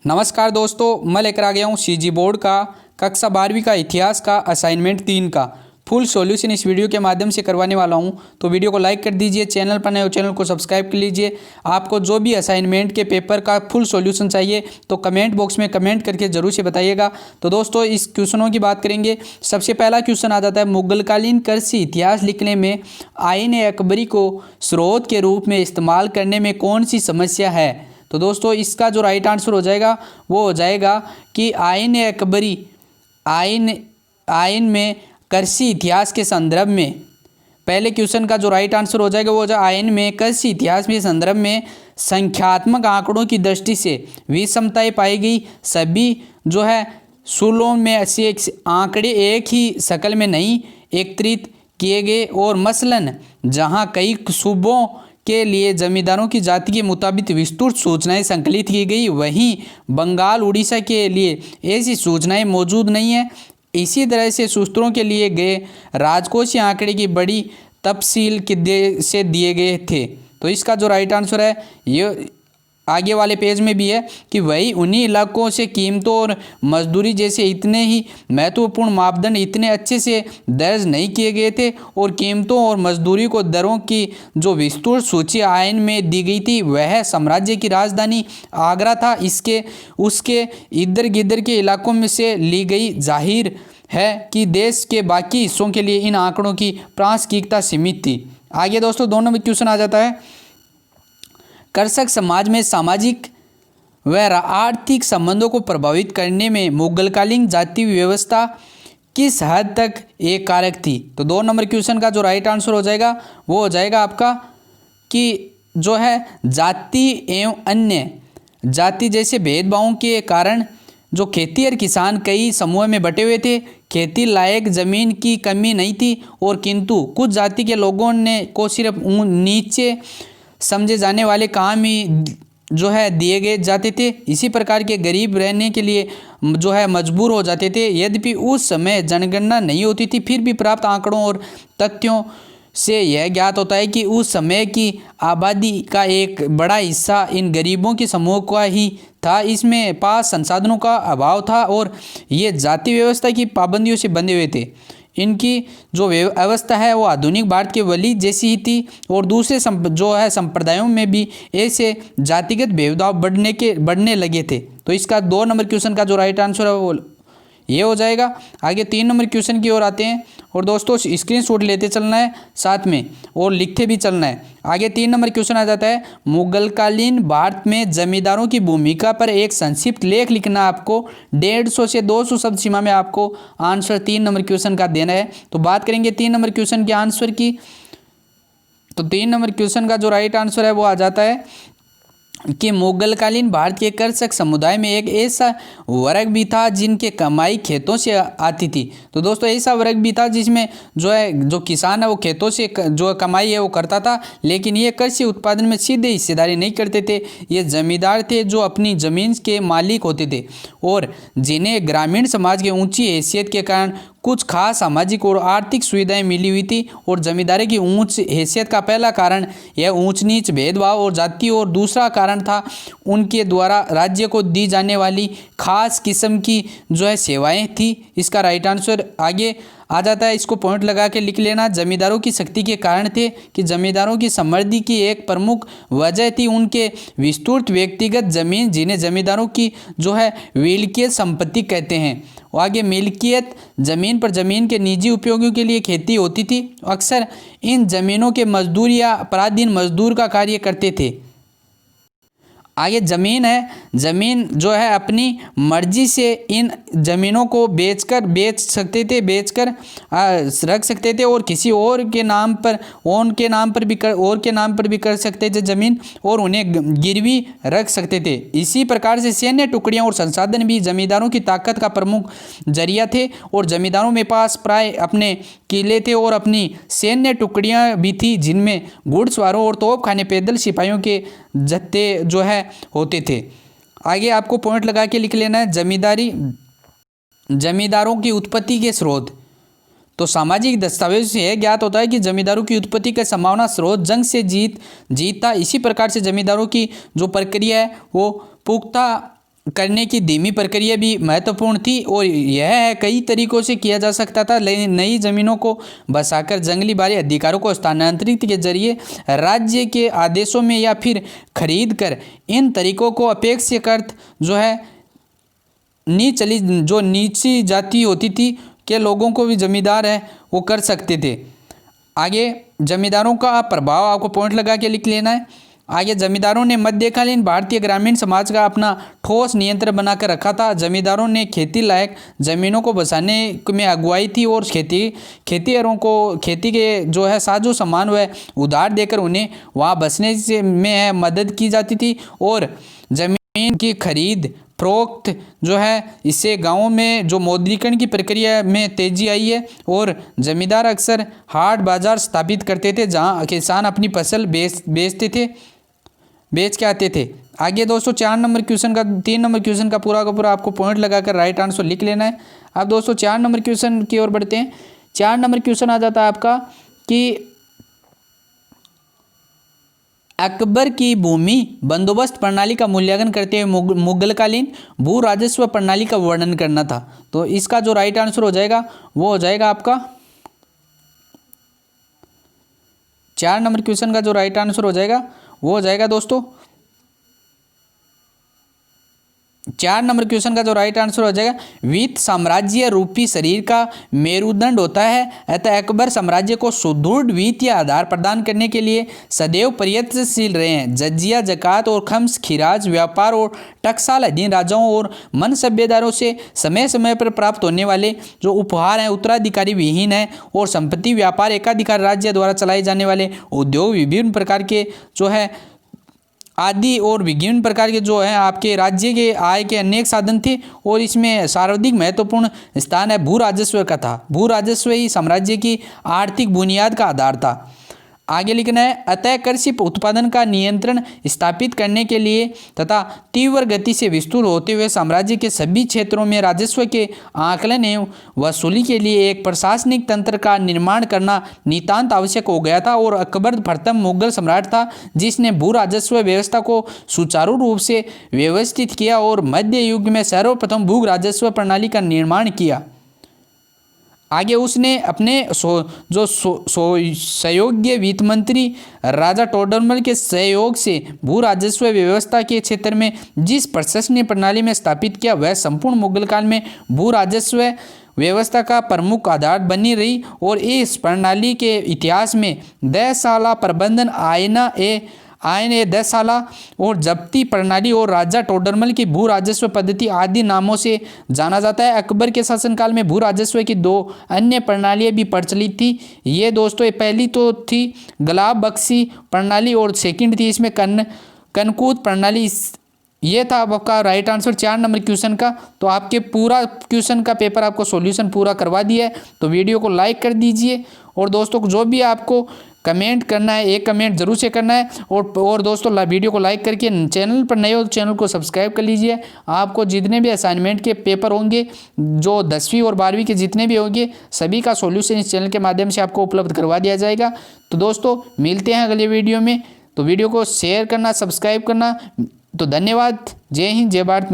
नमस्कार दोस्तों, मैं लेकर आ गया हूँ सीजी बोर्ड का कक्षा 12वीं का इतिहास का असाइनमेंट 3 का फुल सॉल्यूशन इस वीडियो के माध्यम से करवाने वाला हूँ। तो वीडियो को लाइक कर दीजिए, चैनल पर नए हो चैनल को सब्सक्राइब कर लीजिए। आपको जो भी असाइनमेंट के पेपर का फुल सॉल्यूशन चाहिए तो कमेंट बॉक्स में कमेंट करके जरूर से बताइएगा। तो दोस्तों इस क्वेश्चनों की बात करेंगे। सबसे पहला क्वेश्चन आ जाता है, मुगलकालीन कृषि इतिहास लिखने में आईन अकबरी को स्रोत के रूप में इस्तेमाल करने में कौन सी समस्या है। तो दोस्तों इसका जो राइट आंसर हो जाएगा वो हो जाएगा कि आईन अकबरी आईन में कृषि इतिहास के संदर्भ में, पहले क्वेश्चन का जो राइट आंसर हो जाएगा वो हो जाएगा आईन में कृषि इतिहास के संदर्भ में संख्यात्मक आंकड़ों की दृष्टि से विषमताएं पाई गई। सभी जो है सूलों में से आंकड़े एक ही शक्ल में नहीं एकत्रित किए गए और मसलन जहां कई सूबों के लिए जमींदारों की जाति के मुताबिक विस्तृत सूचनाएं संकलित की गई, वहीं बंगाल उड़ीसा के लिए ऐसी सूचनाएं मौजूद नहीं है। इसी तरह से सूत्रों के लिए गए राजकोषीय आंकड़े की बड़ी तफसील से दिए गए थे। तो इसका जो राइट आंसर है ये आगे वाले पेज में भी है कि वही उन्हीं इलाकों से कीमतों और मजदूरी जैसे इतने ही महत्वपूर्ण मापदंड इतने अच्छे से दर्ज नहीं किए गए थे और कीमतों और मजदूरी को दरों की जो विस्तृत सूची आयन में दी गई थी वह साम्राज्य की राजधानी आगरा था। इसके उसके इधर गिधर के इलाकों में से ली गई। जाहिर है कि देश के बाकी हिस्सों के लिए इन आंकड़ों की प्रासंगिकता सीमित थी। आगे दोस्तों 2 नंबर क्वेश्चन आ जाता है, कृषक समाज में सामाजिक व आर्थिक संबंधों को प्रभावित करने में मुगलकालीन जाति व्यवस्था किस हद तक एक कारक थी। तो 2 नंबर क्वेश्चन का जो राइट आंसर हो जाएगा वो हो जाएगा आपका कि जो है जाति एवं अन्य जाति जैसे भेदभावों के कारण जो खेती और किसान कई समूह में बटे हुए थे, खेती लायक ज़मीन की कमी नहीं थी और किंतु कुछ जाति के लोगों ने को सिर्फ नीचे समझे जाने वाले काम ही जो है दिए गए जाते थे। इसी प्रकार के गरीब रहने के लिए जो है मजबूर हो जाते थे। यद्यपि उस समय जनगणना नहीं होती थी, फिर भी प्राप्त आंकड़ों और तथ्यों से यह ज्ञात होता है कि उस समय की आबादी का एक बड़ा हिस्सा इन गरीबों के समूह का ही था। इसमें पास संसाधनों का अभाव था और ये जाति व्यवस्था की पाबंदियों से बंधे हुए थे। इनकी जो व्यवस्था है वो आधुनिक भारत के वली जैसी ही थी और दूसरे जो है संप्रदायों में भी ऐसे जातिगत भेदभाव बढ़ने लगे थे। तो इसका 2 नंबर क्वेश्चन का जो राइट आंसर है वो ये हो जाएगा। आगे 3 नंबर क्वेश्चन की ओर आते हैं और दोस्तों स्क्रीनशॉट लेते चलना है साथ में और लिखते भी चलना है। आगे 3 नंबर क्वेश्चन आ जाता है, मुगलकालीन भारत में जमींदारों की भूमिका पर एक संक्षिप्त लेख लिखना। आपको 150 से 200 शब्द सीमा में आपको आंसर 3 नंबर क्वेश्चन का देना है। तो बात करेंगे 3 नंबर क्वेश्चन के आंसर की। तो 3 नंबर क्वेश्चन का जो राइट आंसर है वो आ जाता है कि मुगलकालीन भारत के कृषक समुदाय में एक ऐसा वर्ग भी था जिनके कमाई खेतों से आती थी। तो दोस्तों ऐसा वर्ग भी था जिसमें जो किसान है वो खेतों से जो कमाई है वो करता था, लेकिन ये कृषि उत्पादन में सीधे हिस्सेदारी नहीं करते थे। ये जमींदार थे जो अपनी ज़मीन के मालिक होते थे और जिन्हें ग्रामीण समाज की ऊंची हैसियत के कारण कुछ खास सामाजिक और आर्थिक सुविधाएं मिली हुई थी। और जमींदारी की ऊंच हैसियत का पहला कारण यह ऊंच नीच भेदभाव और जाति और दूसरा कारण था उनके द्वारा राज्य को दी जाने वाली खास किस्म की जो है सेवाएं थी। इसका राइट आंसर आगे आ जाता है, इसको पॉइंट लगा के लिख लेना। जमींदारों की शक्ति के कारण थे कि जमींदारों की समृद्धि की एक प्रमुख वजह थी उनके विस्तृत व्यक्तिगत जमीन, जिन्हें जमींदारों की जो है मिल्कियत संपत्ति कहते हैं। आगे मिल्कियत जमीन पर जमीन के निजी उपयोगों के लिए खेती होती थी। अक्सर इन जमीनों के मजदूर या पराधीन मजदूर का कार्य करते थे। आगे ज़मीन है, ज़मीन जो है अपनी मर्जी से इन ज़मीनों को बेच सकते थे, रख सकते थे और किसी और के नाम पर भी कर सकते थे ज़मीन और उन्हें गिरवी रख सकते थे। इसी प्रकार से सैन्य टुकड़ियां और संसाधन भी जमींदारों की ताकत का प्रमुख जरिया थे और जमींदारों में पास प्राय अपने किले थे और अपनी सैन्य टुकड़ियां भी थी जिनमें घुड़सवारों और तोपखाने पैदल सिपाहियों के जत्थे जो है होते थे। आगे आपको पॉइंट लगा के लिख लेना है, जमींदारों की उत्पत्ति के स्रोत। तो सामाजिक दस्तावेज से यह ज्ञात होता है कि जमींदारों की उत्पत्ति का संभावना स्रोत जंग से जीत था। इसी प्रकार से जमींदारों की जो प्रक्रिया है वो पुख्ता करने की धीमी प्रक्रिया भी महत्वपूर्ण थी और यह है कई तरीकों से किया जा सकता था। नई जमीनों को बसाकर जंगली बारी अधिकारों को स्थानांतरित के जरिए राज्य के आदेशों में या फिर खरीद कर इन तरीकों को अपेक्षाकृत जो है नीची जाति होती थी के लोगों को भी जमींदार है वो कर सकते थे। आगे जमींदारों का प्रभाव आपको पॉइंट लगा के लिख लेना है। आगे जमींदारों ने मध्यकालीन भारतीय ग्रामीण समाज का अपना ठोस नियंत्रण बनाकर रखा था। जमींदारों ने खेती लायक जमीनों को बसाने में अगुवाई थी और खेतीहरों को खेती के जो है साजो सामान व उधार देकर उन्हें वहाँ बसने से में मदद की जाती थी और जमीन की खरीद फरोख्त जो है इससे गांवों में जो मौद्रीकरण की प्रक्रिया में तेजी आई है और जमींदार अक्सर हाट बाजार स्थापित करते थे जहां किसान अपनी फसल बेच के आते थे। आगे दोस्तों 3 नंबर क्वेश्चन का पूरा आपको पॉइंट लगाकर राइट आंसर लिख लेना है। अब दोस्तों 4 नंबर क्वेश्चन की ओर बढ़ते हैं। 4 नंबर क्वेश्चन आ जाता है आपका कि अकबर की भूमि बंदोबस्त प्रणाली का मूल्यांकन करते हुए मुगलकालीन भू राजस्व प्रणाली का वर्णन करना था। तो इसका जो राइट आंसर हो जाएगा वो हो जाएगा आपका 4 नंबर क्वेश्चन का जो राइट आंसर हो जाएगा वो हो जाएगा दोस्तों 4 नंबर क्वेश्चन का जो राइट आंसर हो जाएगा वित्त साम्राज्य रूपी शरीर का मेरुदंड होता है, अतः अकबर साम्राज्य को सुदृढ़ वित्तीय आधार प्रदान करने के लिए सदैव प्रयत्नशील रहे हैं। जजिया जकात और खम्स खिराज व्यापार और टकसाल अधीन राजाओं और मनसब्यदारों से समय समय पर प्राप्त होने वाले जो उपहार हैं उत्तराधिकारी विहीन है और संपत्ति व्यापार एकाधिकार राज्य द्वारा चलाए जाने वाले उद्योग विभिन्न प्रकार के जो है आदि और विभिन्न प्रकार के जो है आपके राज्य के आय के अनेक साधन थे और इसमें सर्वाधिक महत्वपूर्ण स्थान है भू राजस्व का था। भू राजस्व ही साम्राज्य की आर्थिक बुनियाद का आधार था। आगे लिखना है अतः कृषि उत्पादन का नियंत्रण स्थापित करने के लिए तथा तीव्र गति से विस्तृत होते हुए साम्राज्य के सभी क्षेत्रों में राजस्व के आकलन एवं वसूली के लिए एक प्रशासनिक तंत्र का निर्माण करना नितांत आवश्यक हो गया था और अकबर प्रथम मुगल सम्राट था जिसने भू राजस्व व्यवस्था को सुचारू रूप से व्यवस्थित किया और मध्य युग में सर्वप्रथम भू राजस्व प्रणाली का निर्माण किया। आगे उसने अपने सहयोगी वित्त मंत्री राजा टोडरमल के सहयोग से भू राजस्व व्यवस्था के क्षेत्र में जिस प्रशासनिक प्रणाली में स्थापित किया वह संपूर्ण मुगल काल में भू राजस्व व्यवस्था का प्रमुख आधार बनी रही और इस प्रणाली के इतिहास में 10 साला प्रबंधन आयन 10 साला और जब्ती प्रणाली और राजा टोडरमल की भू राजस्व पद्धति आदि नामों से जाना जाता है। अकबर के शासनकाल में भू राजस्व की 2 अन्य प्रणालियां भी प्रचलित थी। ये दोस्तों पहली तो थी गुलाब बख्शी प्रणाली और सेकंड थी इसमें कनकूत प्रणाली। ये था आपका राइट आंसर 4 नंबर क्वेश्चन का। तो आपके पूरा क्वेश्चन का पेपर आपको सॉल्यूशन पूरा करवा दिया है। तो वीडियो को लाइक कर दीजिए और दोस्तों जो भी आपको कमेंट करना है एक कमेंट जरूर से करना है और दोस्तों वीडियो को लाइक करके चैनल पर नए हो तो चैनल को सब्सक्राइब कर लीजिए। आपको जितने भी असाइनमेंट के पेपर होंगे जो 10वीं और 12वीं के जितने भी होंगे सभी का सॉल्यूशन इस चैनल के माध्यम से आपको उपलब्ध करवा दिया जाएगा। तो दोस्तों मिलते हैं अगले वीडियो में। तो वीडियो को शेयर करना सब्सक्राइब करना। तो धन्यवाद। जय हिंद जय भारत।